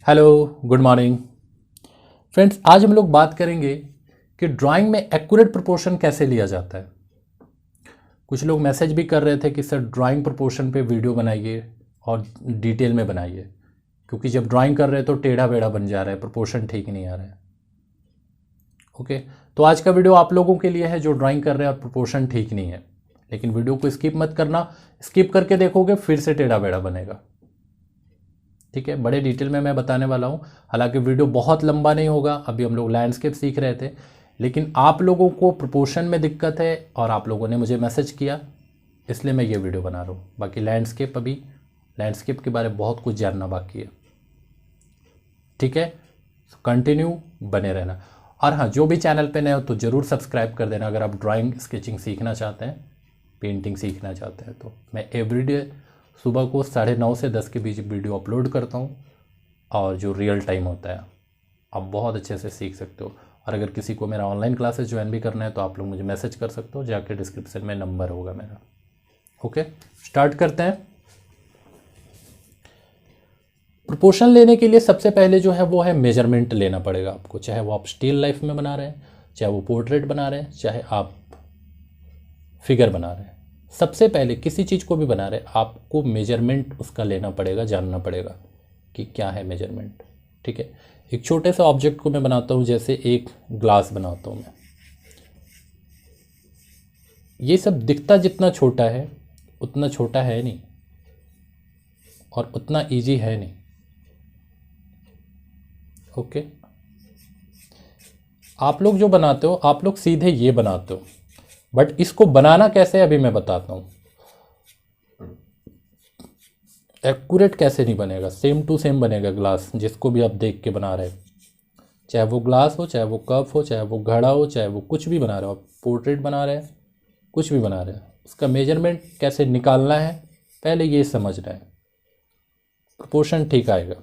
Hello, good morning friends. आज हम लोग बात करेंगे कि ड्राइंग में एक्यूरेट प्रोपोर्शन कैसे लिया जाता है। कुछ लोग मैसेज भी कर रहे थे कि सर ड्राइंग प्रोपोर्शन पे वीडियो बनाइए और डिटेल में बनाइए, क्योंकि जब ड्राइंग कर रहे हैं तो टेढ़ा बेढ़ा बन जा रहा है, प्रोपोर्शन ठीक नहीं आ रहा है। ओके, तो आज का वीडियो आप लोगों के लिए है जो ड्राइंग कर रहे हैं और प्रोपोर्शन ठीक नहीं है। लेकिन वीडियो को स्किप मत करना, स्किप करके देखोगे फिर से टेढ़ा बेढ़ा बनेगा। ठीक है, बड़े डिटेल में मैं बताने वाला हूँ। हालांकि वीडियो बहुत लंबा नहीं होगा, अभी हम लोग लैंडस्केप सीख रहे थे, लेकिन आप लोगों को प्रोपोर्शन में दिक्कत है और आप लोगों ने मुझे मैसेज किया, इसलिए मैं ये वीडियो बना रहा हूँ। बाकी लैंडस्केप के बारे में बहुत कुछ जानना बाकी है। ठीक है, कंटिन्यू बने रहना। और हाँ, जो भी चैनल पे नए हो तो ज़रूर सब्सक्राइब कर देना अगर आप ड्राइंग स्केचिंग सीखना चाहते हैं, पेंटिंग सीखना चाहते हैं। तो मैं एवरीडे सुबह को 9:30 से 10 के बीच वीडियो अपलोड करता हूँ, और जो रियल टाइम होता है आप बहुत अच्छे से सीख सकते हो। और अगर किसी को मेरा ऑनलाइन क्लासेस ज्वाइन भी करना है तो आप लोग मुझे मैसेज कर सकते हो, जाके डिस्क्रिप्शन में नंबर होगा मेरा। ओके, स्टार्ट करते हैं। प्रोपोर्शन लेने के लिए सबसे पहले जो है वो है मेजरमेंट लेना पड़ेगा आपको, चाहे वो आप स्टिल लाइफ में बना रहे हैं, चाहे वो पोर्ट्रेट बना रहे हैं, चाहे आप फिगर बना रहे हैं। सबसे पहले किसी चीज़ को भी बना रहे हैं आपको मेजरमेंट उसका लेना पड़ेगा, जानना पड़ेगा कि क्या है मेजरमेंट। ठीक है, एक छोटे से ऑब्जेक्ट को मैं बनाता हूँ, जैसे एक ग्लास बनाता हूँ मैं। ये सब दिखता जितना छोटा है उतना छोटा है नहीं, और उतना इजी है नहीं। ओके, आप लोग जो बनाते हो आप लोग सीधे ये बनाते हो, बट इसको बनाना कैसे अभी मैं बताता हूँ। एक्यूरेट कैसे नहीं बनेगा, सेम टू सेम बनेगा ग्लास, जिसको भी आप देख के बना रहे हैं, चाहे वो ग्लास हो, चाहे वो कप हो, चाहे वो घड़ा हो, चाहे वो कुछ भी बना रहे हो, आप पोर्ट्रेट बना रहे हैं, कुछ भी बना रहे हैं, उसका मेजरमेंट कैसे निकालना है पहले ये समझना है, प्रोपोर्शन ठीक आएगा।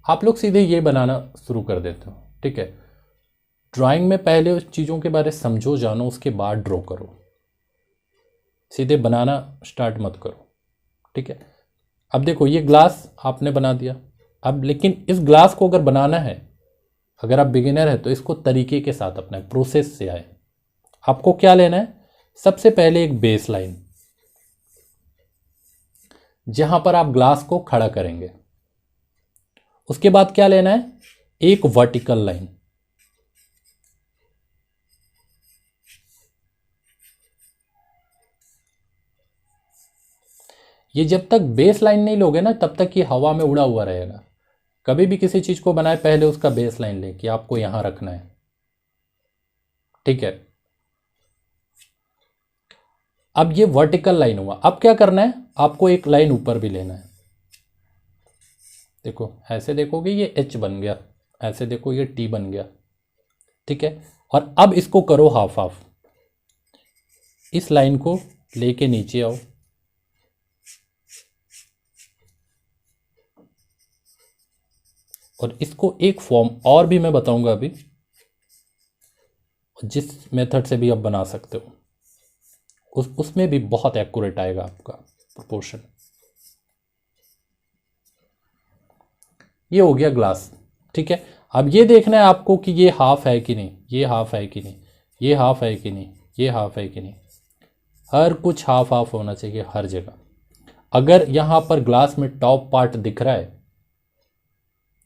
आप लोग सीधे ये बनाना शुरू कर देते हो। ठीक है, ड्राइंग में पहले उस चीज़ों के बारे समझो, जानो, उसके बाद ड्रॉ करो, सीधे बनाना स्टार्ट मत करो। ठीक है, अब देखो ये ग्लास आपने बना दिया। अब लेकिन इस ग्लास को अगर बनाना है, अगर आप बिगिनर है तो इसको तरीके के साथ अपना प्रोसेस से आए। आपको क्या लेना है, सबसे पहले एक बेस लाइन, जहां पर आप ग्लास को खड़ा करेंगे। उसके बाद क्या लेना है, एक वर्टिकल लाइन। ये जब तक बेस लाइन नहीं लोगे ना तब तक ये हवा में उड़ा हुआ रहेगा। कभी भी किसी चीज को बनाए पहले उसका बेस लाइन ले कि आपको यहां रखना है। ठीक है, अब ये वर्टिकल लाइन हुआ, अब क्या करना है, आपको एक लाइन ऊपर भी लेना है। देखो ऐसे देखोगे ये एच बन गया, ऐसे देखो ये टी बन गया। ठीक है, और अब इसको करो हाफ हाफ, इस लाइन को लेके नीचे आओ, और इसको एक फॉर्म और भी मैं बताऊंगा अभी, जिस मेथड से भी आप बना सकते हो, उसमें भी बहुत एक्यूरेट आएगा आपका प्रोपोर्शन। ये हो गया ग्लास। ठीक है, अब ये देखना है आपको कि ये हाफ है कि नहीं, ये हाफ है कि नहीं, ये हाफ है कि नहीं, ये हाफ है कि नहीं। हर कुछ हाफ हाफ होना चाहिए हर जगह। अगर यहाँ पर ग्लास में टॉप पार्ट दिख रहा है,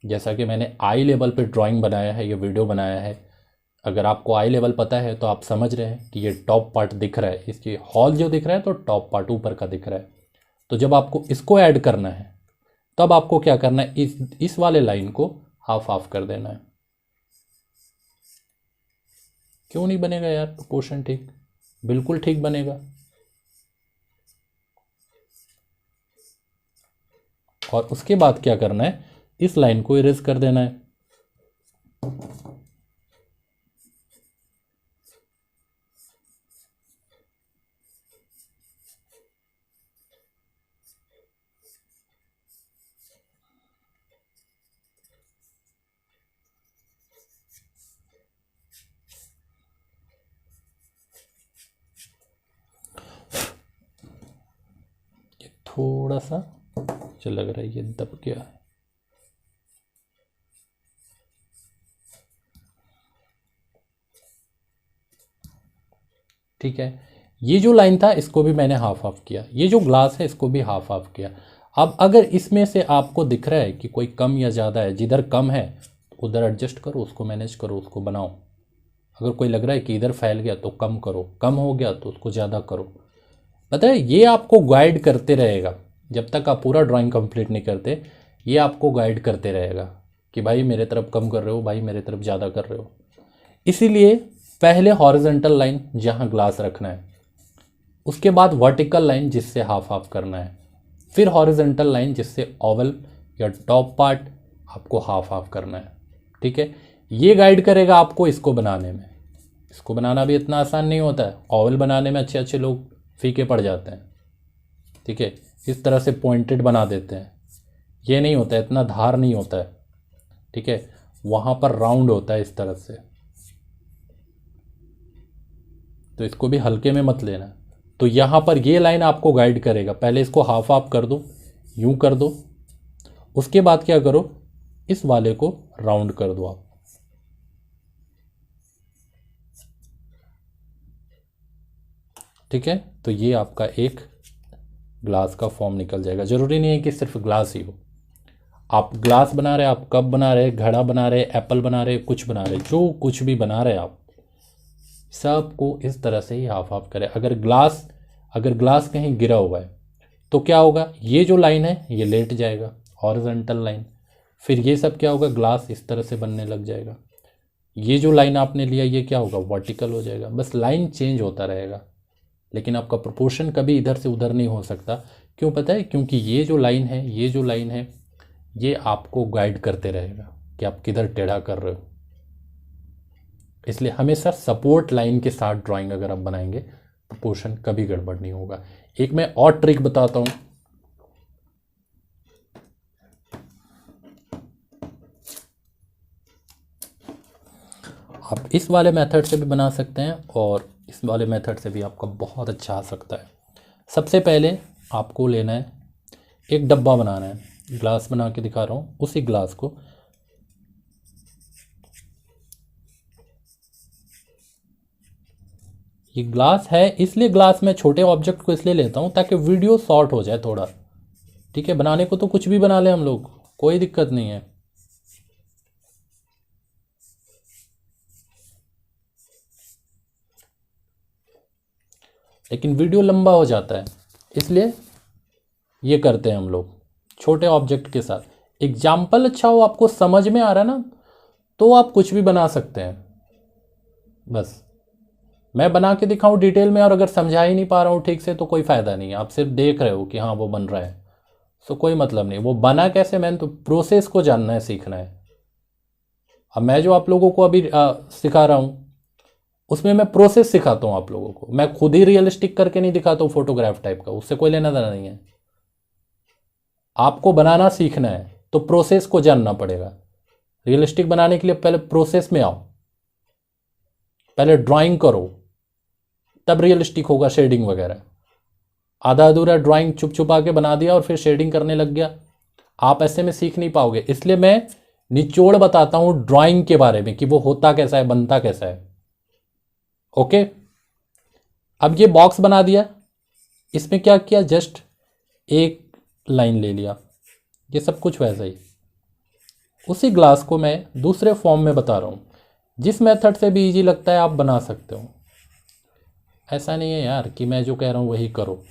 जैसा कि मैंने आई लेवल पे ड्राइंग बनाया है, ये वीडियो बनाया है, अगर आपको आई लेवल पता है तो आप समझ रहे हैं कि ये टॉप पार्ट दिख रहा है, इसकी हॉल जो दिख रहा है तो टॉप पार्ट ऊपर का दिख रहा है। तो जब आपको इसको ऐड करना है तब आपको क्या करना है, इस वाले लाइन को हाफ हाफ कर देना है। क्यों नहीं बनेगा यार प्रोपोर्शन ठीक, बिल्कुल ठीक बनेगा। और उसके बाद क्या करना है, इस लाइन को इरेज कर देना है। थोड़ा सा मुझे लग रहा है ये दब गया है। ठीक है, ये जो लाइन था इसको भी मैंने हाफ हाफ किया, ये जो ग्लास है इसको भी हाफ हाफ किया। अब अगर इसमें से आपको दिख रहा है कि कोई कम या ज़्यादा है, जिधर कम है उधर एडजस्ट करो, उसको मैनेज करो, उसको बनाओ। अगर कोई लग रहा है कि इधर फैल गया तो कम करो, कम हो गया तो उसको ज़्यादा करो। पता है ये आपको गाइड करते रहेगा जब तक आप पूरा ड्राइंग कंप्लीट नहीं करते। ये आपको गाइड करते रहेगा कि भाई मेरे तरफ कम कर रहे हो, भाई मेरे तरफ ज़्यादा कर रहे हो। इसीलिए पहले हॉरिजॉन्टल लाइन जहाँ ग्लास रखना है, उसके बाद वर्टिकल लाइन जिससे हाफ हाफ करना है, फिर हॉरिजॉन्टल लाइन जिससे ओवल या टॉप पार्ट आपको हाफ हाफ करना है। ठीक है, ये गाइड करेगा आपको इसको बनाने में। इसको बनाना भी इतना आसान नहीं होता है, ओवल बनाने में अच्छे अच्छे लोग फीके पड़ जाते हैं। ठीक है, इस तरह से पॉइंटेड बना देते हैं, ये नहीं होता है, इतना धार नहीं होता है। ठीक है, वहाँ पर राउंड होता है इस तरह से, तो इसको भी हल्के में मत लेना। तो यहाँ पर ये लाइन आपको गाइड करेगा, पहले इसको हाफ हाफ कर दो, यूं कर दो, उसके बाद क्या करो, इस वाले को राउंड कर दो आप। ठीक है, तो ये आपका एक ग्लास का फॉर्म निकल जाएगा। ज़रूरी नहीं है कि सिर्फ ग्लास ही हो, आप ग्लास बना रहे, आप कप बना रहे, घड़ा बना रहे, एप्पल बना रहे, कुछ बना रहे, जो कुछ भी बना रहे आप सबको इस तरह से ही हाफ हाफ करें। अगर ग्लास कहीं गिरा हुआ है तो क्या होगा, ये जो लाइन है ये लेट जाएगा, हॉरिजॉन्टल लाइन। फिर ये सब क्या होगा, ग्लास इस तरह से बनने लग जाएगा। ये जो लाइन आपने लिया ये क्या होगा, वर्टिकल हो जाएगा। बस लाइन चेंज होता रहेगा, लेकिन आपका प्रोपोर्शन कभी इधर से उधर नहीं हो सकता। क्यों पता है, क्योंकि ये जो लाइन है ये आपको गाइड करते रहेगा कि आप किधर टेढ़ा कर रहे हो। इसलिए हमेशा सपोर्ट लाइन के साथ ड्राइंग अगर आप बनाएंगे, प्रोपोर्शन कभी गड़बड़ नहीं होगा। एक मैं और ट्रिक बताता हूं, आप इस वाले मेथड से भी बना सकते हैं और इस वाले मेथड से भी आपका बहुत अच्छा आ सकता है। सबसे पहले आपको लेना है, एक डब्बा बनाना है, ग्लास बना के दिखा रहा हूँ। उसी ग्लास को ये ग्लास है, इसलिए ग्लास में छोटे ऑब्जेक्ट को इसलिए लेता हूँ ताकि वीडियो शॉर्ट हो जाए थोड़ा। ठीक है, बनाने को तो कुछ भी बना लें हम लोग, कोई दिक्कत नहीं है। लेकिन वीडियो लंबा हो जाता है, इसलिए ये करते हैं हम लोग छोटे ऑब्जेक्ट के साथ। एग्जाम्पल अच्छा हो, आपको समझ में आ रहा है ना, तो आप कुछ भी बना सकते हैं। बस मैं बना के दिखाऊं डिटेल में और अगर समझा ही नहीं पा रहा हूँ ठीक से तो कोई फ़ायदा नहीं है। आप सिर्फ देख रहे हो कि हाँ वो बन रहा है, सो कोई मतलब नहीं। वो बना कैसे, मैंने तो प्रोसेस को जानना है, सीखना है। अब मैं जो आप लोगों को अभी सिखा रहा हूँ उसमें मैं प्रोसेस सिखाता हूँ आप लोगों को, मैं खुद ही रियलिस्टिक करके नहीं दिखाता हूँ फोटोग्राफ टाइप का, उससे कोई लेना देना नहीं है। आपको बनाना सीखना है तो प्रोसेस को जानना पड़ेगा। रियलिस्टिक बनाने के लिए पहले प्रोसेस में आओ, पहले ड्राइंग करो, तब रियलिस्टिक होगा शेडिंग वगैरह। आधा अधूरा ड्राइंग चुप छुपा के बना दिया और फिर शेडिंग करने लग गया, आप ऐसे में सीख नहीं पाओगे। इसलिए मैं निचोड़ बताता हूं ड्राइंग के बारे में कि वो होता कैसा है, बनता कैसा है। ओके, अब ये बॉक्स बना दिया, इसमें क्या किया, जस्ट एक लाइन ले लिया, ये सब कुछ वैसा ही। उसी ग्लास को मैं दूसरे फॉर्म में बता रहा हूँ, जिस मेथड से भी इजी लगता है आप बना सकते हो। ऐसा नहीं है यार कि मैं जो कह रहा हूँ वही करो।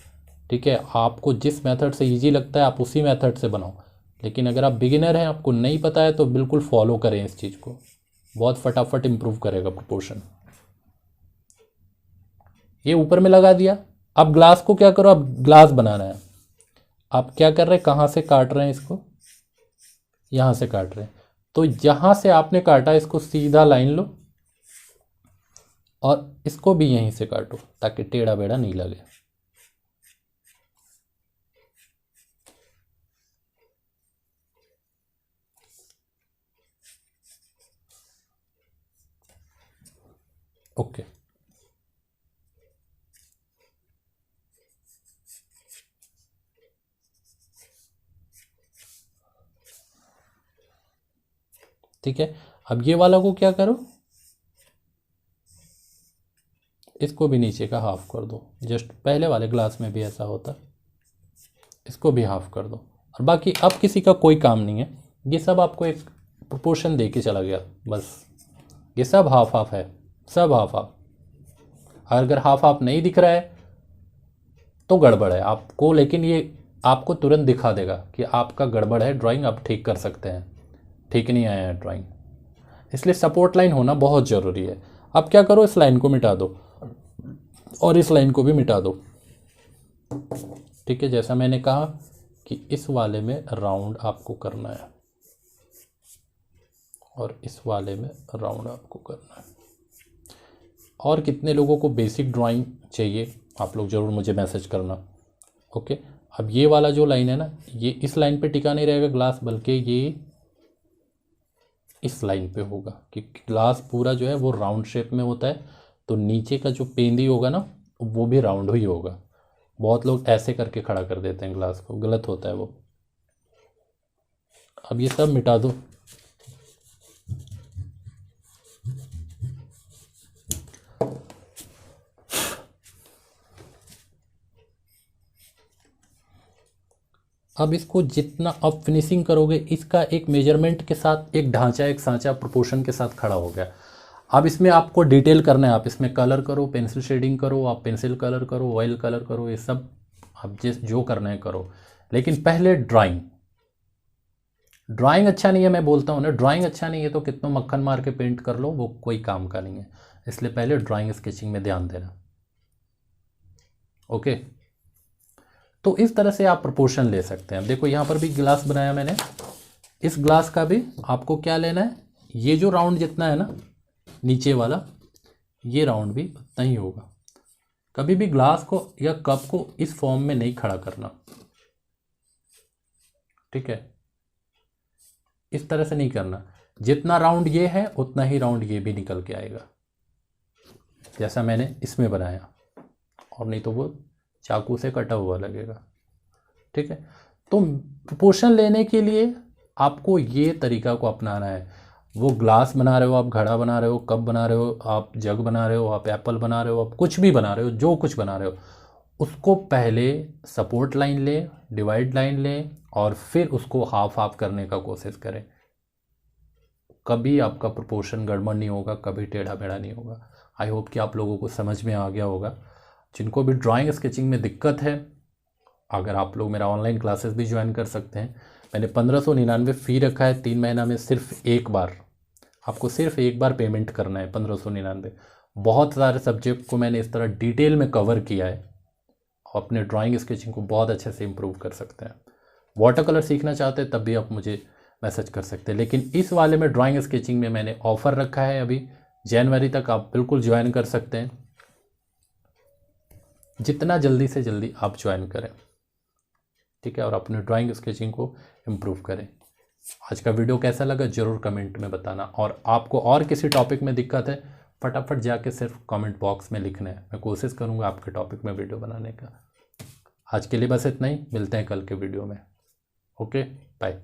ठीक है, आपको जिस मेथड से इजी लगता है आप उसी मेथड से बनाओ। लेकिन अगर आप बिगिनर हैं, आपको नहीं पता है, तो बिल्कुल फॉलो करें इस चीज़ को, बहुत फटाफट इम्प्रूव करेगा प्रोपोर्शन। ये ऊपर में लगा दिया। अब ग्लास को क्या करो, अब ग्लास बनाना है। आप क्या कर रहे हैं, कहाँ से काट रहे हैं इसको, यहाँ से काट रहे हैं। तो यहाँ से आपने काटा, इसको सीधा लाइन लो और इसको भी यहीं से काटो ताकि टेढ़ा बेढ़ा नहीं लगे। ओके, ठीक है, अब ये वाला को क्या करो, इसको भी नीचे का हाफ कर दो, जस्ट पहले वाले ग्लास में भी ऐसा होता, इसको भी हाफ कर दो। और बाकी अब किसी का कोई काम नहीं है, ये सब आपको एक प्रोपोर्शन दे के चला गया बस। ये सब हाफ हाफ है, सब हाफ हाफ। अगर हाफ हाफ नहीं दिख रहा है तो गड़बड़ है आपको, लेकिन ये आपको तुरंत दिखा देगा कि आपका गड़बड़ है, ड्राइंग आप ठीक कर सकते हैं, ठीक नहीं आया है ड्राइंग। इसलिए सपोर्ट लाइन होना बहुत ज़रूरी है। अब क्या करो, इस लाइन को मिटा दो और इस लाइन को भी मिटा दो। ठीक है, जैसा मैंने कहा कि इस वाले में राउंड आपको करना है और इस वाले में राउंड आपको करना है। और कितने लोगों को बेसिक ड्राइंग चाहिए आप लोग ज़रूर मुझे मैसेज करना। ओके, अब ये वाला जो लाइन है ना, ये इस लाइन पे टिका नहीं रहेगा ग्लास, बल्कि ये इस लाइन पे होगा, क्योंकि ग्लास पूरा जो है वो राउंड शेप में होता है, तो नीचे का जो पेंदी होगा ना वो भी राउंड ही होगा। बहुत लोग ऐसे करके खड़ा कर देते हैं ग्लास को, गलत होता है वो। अब ये सब मिटा दो। अब इसको जितना अब फिनिशिंग करोगे, इसका एक मेजरमेंट के साथ एक ढांचा, एक सांचा प्रोपोर्शन के साथ खड़ा हो गया। अब इसमें आपको डिटेल करना है, आप इसमें कलर करो, पेंसिल शेडिंग करो, आप पेंसिल कलर करो, ऑयल कलर करो, ये सब आप जो करना है करो। लेकिन पहले ड्राइंग अच्छा नहीं है, मैं बोलता हूँ ना, ड्राइंग अच्छा नहीं है तो कितना मक्खन मार के पेंट कर लो, वो कोई काम का नहीं है। इसलिए पहले ड्राइंग स्केचिंग में ध्यान देना। ओके, तो इस तरह से आप प्रोपोर्शन ले सकते हैं। देखो यहाँ पर भी ग्लास बनाया मैंने, इस ग्लास का भी आपको क्या लेना है, ये जो राउंड जितना है ना नीचे वाला, ये राउंड भी उतना ही होगा। कभी भी ग्लास को या कप को इस फॉर्म में नहीं खड़ा करना, ठीक है, इस तरह से नहीं करना। जितना राउंड ये है उतना ही राउंड ये भी निकल के आएगा, जैसा मैंने इसमें बनाया, और नहीं तो वो चाकू से कटा हुआ लगेगा। ठीक है, तो प्रोपोर्शन लेने के लिए आपको ये तरीका को अपनाना है। वो ग्लास बना रहे हो, आप घड़ा बना रहे हो, कप बना रहे हो, आप जग बना रहे हो, आप एप्पल बना रहे हो, आप कुछ भी बना रहे हो, जो कुछ बना रहे हो, उसको पहले सपोर्ट लाइन ले, डिवाइड लाइन ले, और फिर उसको हाफ हाफ करने का कोशिश करें। कभी आपका प्रोपोर्शन गड़बड़ नहीं होगा, कभी टेढ़ा मेढ़ा नहीं होगा। आई होप कि आप लोगों को समझ में आ गया होगा। जिनको भी ड्राइंग स्केचिंग में दिक्कत है, अगर आप लोग मेरा ऑनलाइन क्लासेस भी ज्वाइन कर सकते हैं। मैंने 1599 फ़ी रखा है, 3 महीना में सिर्फ एक बार, आपको सिर्फ एक बार पेमेंट करना है 1599। बहुत सारे सब्जेक्ट को मैंने इस तरह डिटेल में कवर किया है, अपने ड्राइंग स्केचिंग को बहुत अच्छे से इम्प्रूव कर सकते हैं। वाटर कलर सीखना चाहते हैं तब भी आप मुझे मैसेज कर सकते हैं। लेकिन इस वाले में ड्राइंग स्केचिंग में मैंने ऑफ़र रखा है, अभी जनवरी तक आप बिल्कुल ज्वाइन कर सकते हैं। जितना जल्दी से जल्दी आप ज्वाइन करें, ठीक है, और अपने ड्राइंग स्केचिंग को इम्प्रूव करें। आज का वीडियो कैसा लगा ज़रूर कमेंट में बताना, और आपको और किसी टॉपिक में दिक्कत है फटाफट जाके सिर्फ कमेंट बॉक्स में लिखना है, मैं कोशिश करूँगा आपके टॉपिक में वीडियो बनाने का। आज के लिए बस इतना ही, मिलते हैं कल के वीडियो में। Okay, bye.